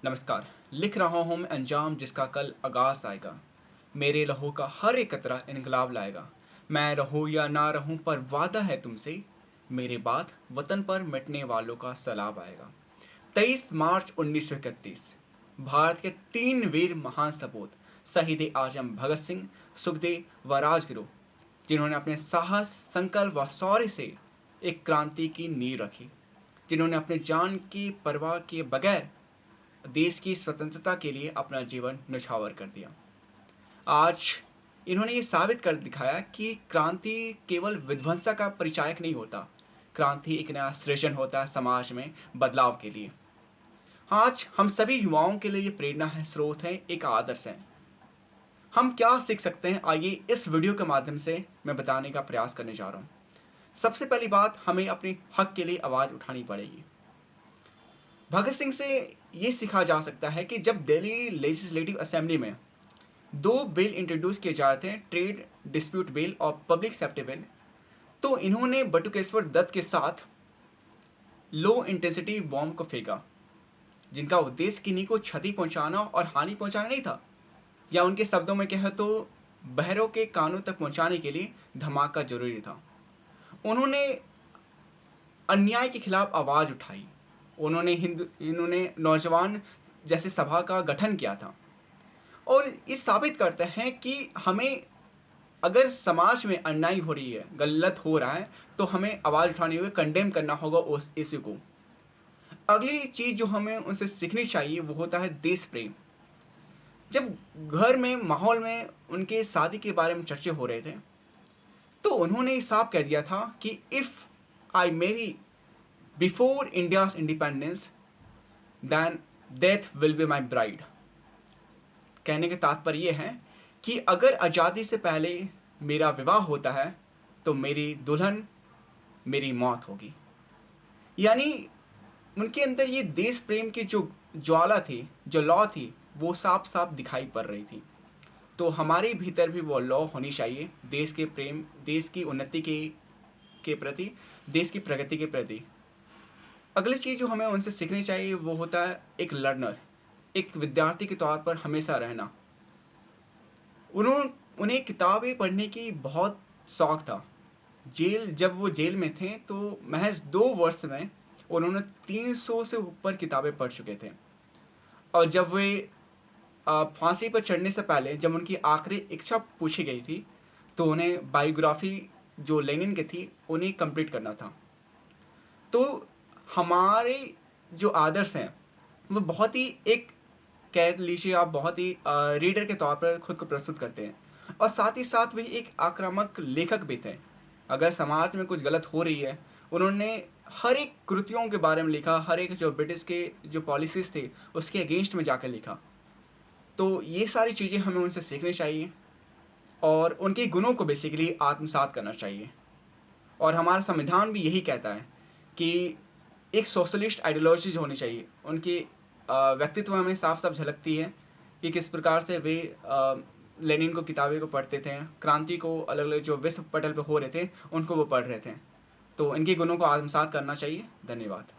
नमस्कार। लिख रहा हूँ मैं अंजाम जिसका कल आगाज़ आएगा। मेरे लहू का हर एक कतरा इनकलाब लाएगा। मैं रहूँ या ना रहूँ पर वादा है तुमसे, मेरे बाद वतन पर मिटने वालों का सैलाब आएगा। 23 मार्च 1931 भारत के 3 वीर महान सपूत शहीद आजम भगत सिंह, सुखदेव व राजगुरु, जिन्होंने अपने साहस, संकल्प व शौर्य से एक क्रांति की नींव रखी, जिन्होंने अपने जान की परवाह किए बगैर देश की स्वतंत्रता के लिए अपना जीवन न्यौछावर कर दिया। आज इन्होंने ये साबित कर दिखाया कि क्रांति केवल विध्वंसा का परिचायक नहीं होता, क्रांति एक नया सृजन होता है समाज में बदलाव के लिए। आज हम सभी युवाओं के लिए ये प्रेरणा है, स्रोत है, एक आदर्श है। हम क्या सीख सकते हैं, आइए इस वीडियो के माध्यम से मैं बताने का प्रयास करने जा रहा हूँ। सबसे पहली बात, हमें अपने हक के लिए आवाज़ उठानी पड़ेगी। भगत सिंह से ये सीखा जा सकता है कि जब दिल्ली लेजिस्लेटिव असेंबली में 2 बिल इंट्रोड्यूस किए जा रहे थे, ट्रेड डिस्प्यूट बिल और पब्लिक सेफ्टी बिल, तो इन्होंने बटुकेश्वर दत्त के साथ लो इंटेंसिटी बॉम्ब को फेंका, जिनका उद्देश्य किन्हीं को क्षति पहुंचाना और हानि पहुंचाना नहीं था, या उनके शब्दों में कहे तो बहरों के कानों तक पहुंचाने के लिए धमाका जरूरी था। उन्होंने अन्याय के खिलाफ आवाज़ उठाई। इन्होंने नौजवान जैसे सभा का गठन किया था, और ये साबित करते हैं कि हमें अगर समाज में अन्याय हो रही है, गलत हो रहा है, तो हमें आवाज़ उठानी होगी, कंडेम करना होगा उस इश्यू को। अगली चीज़ जो हमें उनसे सीखनी चाहिए वो होता है देश प्रेम। जब घर में माहौल में उनके शादी के बारे में चर्चे हो रहे थे, तो उन्होंने साफ कह दिया था कि if I marry before India's independence then death will be my bride. कहने का तात्पर्य यह है कि अगर आज़ादी से पहले मेरा विवाह होता है तो मेरी दुल्हन मेरी मौत होगी। यानी उनके अंदर ये देश प्रेम की जो ज्वाला थी, जो लौ थी, वो साफ साफ दिखाई पड़ रही थी। तो हमारे भीतर भी वो लौ होनी चाहिए, देश के प्रेम, देश की उन्नति के प्रति, देश की प्रगति के प्रति। अगली चीज़ जो हमें उनसे सीखनी चाहिए वो होता है एक लर्नर, एक विद्यार्थी के तौर पर हमेशा रहना। उन्हें किताबें पढ़ने की बहुत शौक़ था। जब वो जेल में थे तो महज 2 वर्ष में उन्होंने 300 से ऊपर किताबें पढ़ चुके थे। और जब वे फांसी पर चढ़ने से पहले जब उनकी आखिरी इच्छा पूछी गई थी, तो उन्हें बायोग्राफी जो लेनिन की थी उन्हें कंप्लीट करना था। तो हमारे जो आदर्श हैं वो बहुत ही, एक कह लीजिए आप, बहुत ही रीडर के तौर पर खुद को प्रस्तुत करते हैं, और साथ ही साथ वे एक आक्रामक लेखक भी थे। अगर समाज में कुछ गलत हो रही है, उन्होंने हर एक कृतियों के बारे में लिखा, हर एक जो ब्रिटिश के जो पॉलिसीज़ थे उसके अगेंस्ट में जाकर लिखा। तो ये सारी चीज़ें हमें उनसे सीखनी चाहिए और उनके गुणों को बेसिकली आत्मसात करना चाहिए। और हमारा संविधान भी यही कहता है कि एक सोशलिस्ट आइडियोलॉजी जो होनी चाहिए। उनके व्यक्तित्व में साफ साफ झलकती है कि किस प्रकार से वे लेनिन को किताबें को पढ़ते थे, क्रांति को अलग अलग जो विश्व पटल पर हो रहे थे उनको वो पढ़ रहे थे। तो इनके गुणों को आत्मसात करना चाहिए। धन्यवाद।